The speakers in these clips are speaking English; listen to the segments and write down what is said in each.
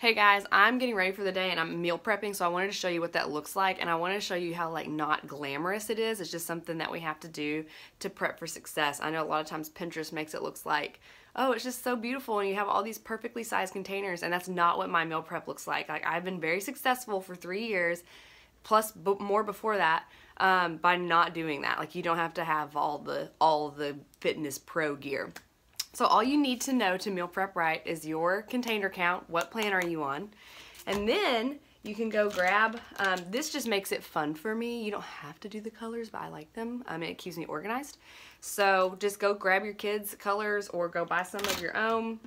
Hey guys, I'm getting ready for the day and I'm meal prepping, so I wanted to show you what that looks like, and I wanted to show you how like not glamorous it is. It's just something that we have to do to prep for success. I know a lot of times Pinterest makes it look like, oh, it's just so beautiful and you have all these perfectly sized containers, and that's not what my meal prep looks like. Like, I've been very successful for 3 years, plus more before that, by not doing that. Like, you don't have to have all the fitness pro gear. So all you need to know to meal prep right is your container count, what plan are you on, and then you can go grab, this just makes it fun for me. You don't have to do the colors, but I like them. It keeps me organized. So just go grab your kids' colors or go buy some of your own.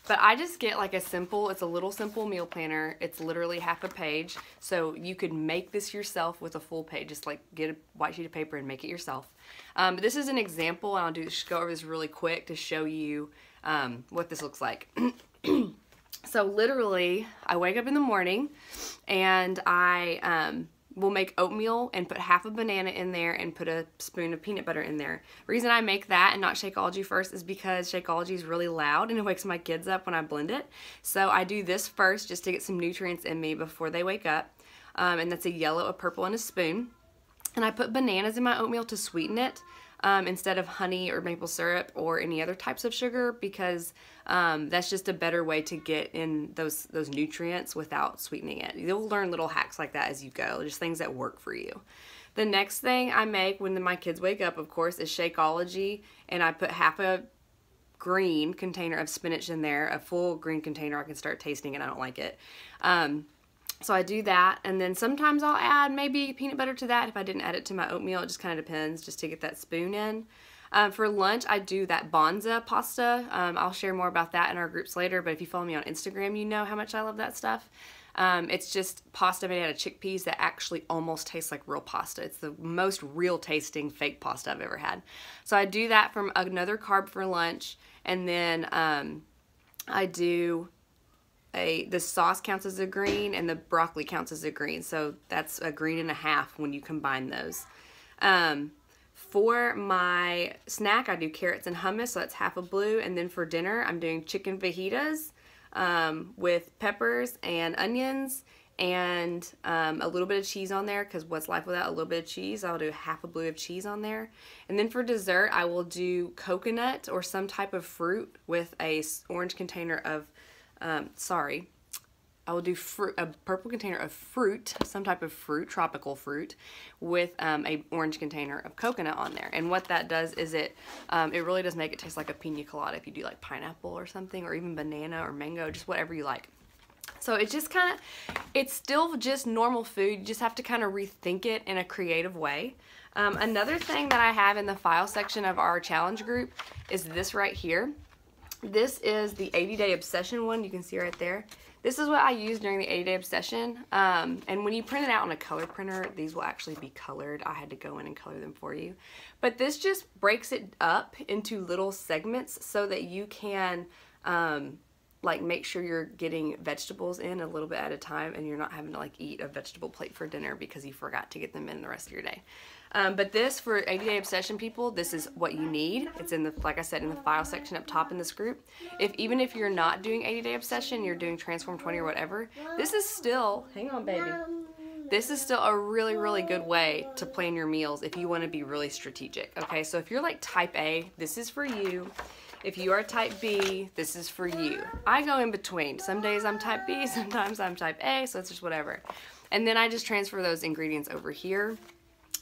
But I just get like it's a little simple meal planner. It's literally half a page. So you could make this yourself with a full page. Just like get a white sheet of paper and make it yourself. But this is an example, and I'll just go over this really quick to show you what this looks like. So literally, I wake up in the morning and I will make oatmeal and put half a banana in there and put a spoon of peanut butter in there. The reason I make that and not Shakeology first is because Shakeology is really loud and it wakes my kids up when I blend it. So I do this first just to get some nutrients in me before they wake up. And that's a yellow, a purple, and a spoon. And I put bananas in my oatmeal to sweeten it instead of honey or maple syrup or any other types of sugar, because that's just a better way to get in those nutrients without sweetening it. You'll learn little hacks like that as you go, just things that work for you. The next thing I make when my kids wake up, of course, is Shakeology, and I put half a green container of spinach in there, a full green container. I can start tasting it. I don't like it. So I do that, and then sometimes I'll add maybe peanut butter to that if I didn't add it to my oatmeal. It just kind of depends, just to get that spoon in. For lunch, I do that Banza pasta. I'll share more about that in our groups later, but if you follow me on Instagram, you know how much I love that stuff. It's just pasta made out of chickpeas that actually almost tastes like real pasta. It's the most real tasting fake pasta I've ever had. So I do that from another carb for lunch, and then I do the sauce counts as a green and the broccoli counts as a green, so that's a green and a half when you combine those. For my snack, I do carrots and hummus, so that's half a blue, and then for dinner I'm doing chicken fajitas with peppers and onions and a little bit of cheese on there, because what's life without a little bit of cheese? I'll do half a blue of cheese on there. And then for dessert, I will do coconut or some type of fruit with a orange container of I will do a purple container of fruit, some type of fruit, tropical fruit, with a orange container of coconut on there. And what that does is it really does make it taste like a pina colada if you do like pineapple or something, or even banana or mango, just whatever you like. So it's just it's still just normal food. You just have to kind of rethink it in a creative way. Another thing that I have in the file section of our challenge group is this right here. This is the 80-day obsession one. You can see right there. This is what I use during the 80-day obsession. And when you print it out on a color printer, these will actually be colored. I had to go in and color them for you. But this just breaks it up into little segments so that you can like make sure you're getting vegetables in a little bit at a time, and you're not having to like eat a vegetable plate for dinner because you forgot to get them in the rest of your day. But this, for 80-day obsession people, this is what you need. It's in the, like I said, in the file section up top in this group. Even if you're not doing 80-day obsession, you're doing Transform 20 or whatever, this is still, hang on baby, this is still a really, really good way to plan your meals if you want to be really strategic. Okay, so if you're like type A, this is for you. If you are type B, this is for you. I go in between. Some days I'm type B, sometimes I'm type A, so it's just whatever. And then I just transfer those ingredients over here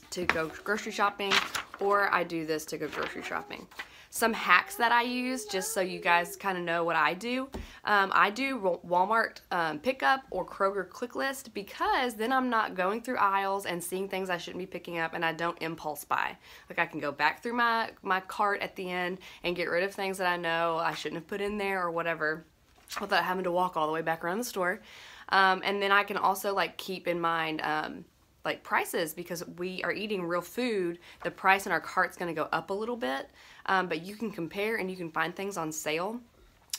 to go grocery shopping, or I do this to go grocery shopping. Some hacks that I use, just so you guys kind of know what I do. I do Walmart pickup or Kroger click list, because then I'm not going through aisles and seeing things I shouldn't be picking up, and I don't impulse buy. Like, I can go back through my cart at the end and get rid of things that I know I shouldn't have put in there or whatever, without having to walk all the way back around the store. And then I can also like keep in mind like prices, because we are eating real food. The price in our cart's going to go up a little bit, but you can compare and you can find things on sale.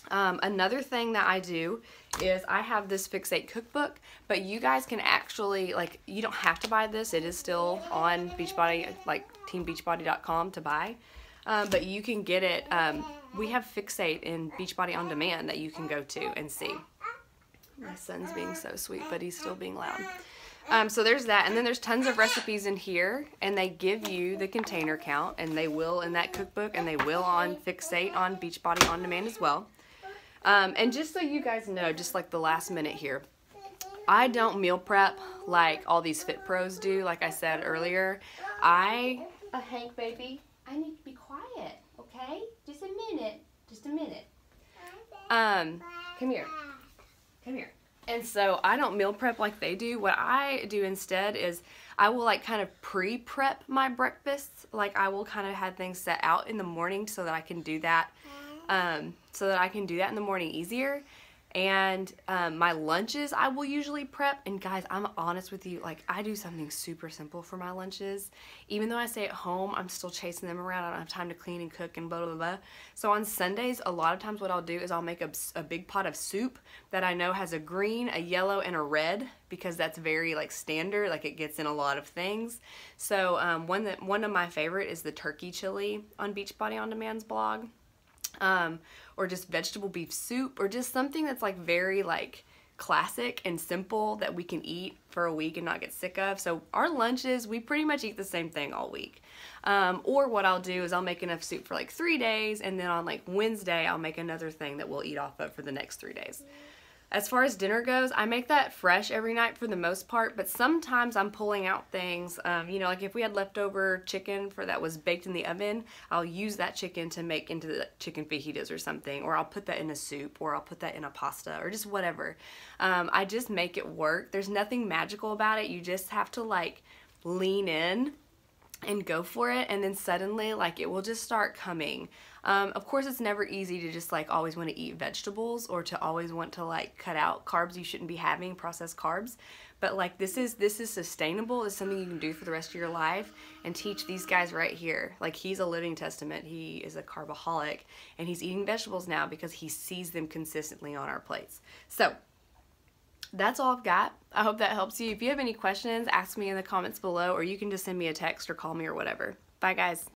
Another thing that I do is I have this Fix8 cookbook, but you guys can actually, like, you don't have to buy this. It is still on Beachbody, like teambeachbody.com to buy. but you can get it. We have Fixate in Beachbody On Demand that you can go to and see. My son's being so sweet, but he's still being loud. So there's that, and then there's tons of recipes in here, and they give you the container count, and they will in that cookbook, and they will on Fixate on Beachbody On Demand as well. And just so you guys know, just like the last minute here, I don't meal prep like all these fit pros do. Like I said earlier, Hank baby, I need to be quiet, okay? Just a minute, just a minute. Come here, come here. And so I don't meal prep like they do. What I do instead is I will like kind of pre-prep my breakfasts. Like I will kind of have things set out in the morning so that I can do that. In the morning easier. And my lunches I will usually prep. And guys, I'm honest with you, like I do something super simple for my lunches. Even though I stay at home, I'm still chasing them around. I don't have time to clean and cook and blah, blah, blah. So on Sundays, a lot of times what I'll do is I'll make a big pot of soup that I know has a green, a yellow, and a red, because that's very like standard, like it gets in a lot of things. So one of my favorite is the turkey chili on Beachbody On Demand's blog. Or just vegetable beef soup, or just something that's like very like classic and simple that we can eat for a week and not get sick of. So our lunches, we pretty much eat the same thing all week. Or what I'll do is I'll make enough soup for like 3 days, and then on like Wednesday I'll make another thing that we'll eat off of for the next 3 days. As far as dinner goes, I make that fresh every night for the most part, but sometimes I'm pulling out things, you know, like if we had leftover chicken that was baked in the oven, I'll use that chicken to make into the chicken fajitas or something, or I'll put that in a soup, or I'll put that in a pasta, or just whatever. I just make it work. There's nothing magical about it. You just have to like lean in and go for it, and then suddenly like it will just start coming. Of course, it's never easy to just like always want to eat vegetables, or to always want to like cut out carbs you shouldn't be having, processed carbs, but like this is sustainable. It's something you can do for the rest of your life, and teach these guys right here. Like he's a living testament. He is a carbaholic, and he's eating vegetables now because he sees them consistently on our plates. So that's all I've got. I hope that helps you. If you have any questions, ask me in the comments below, or you can just send me a text or call me or whatever. Bye guys.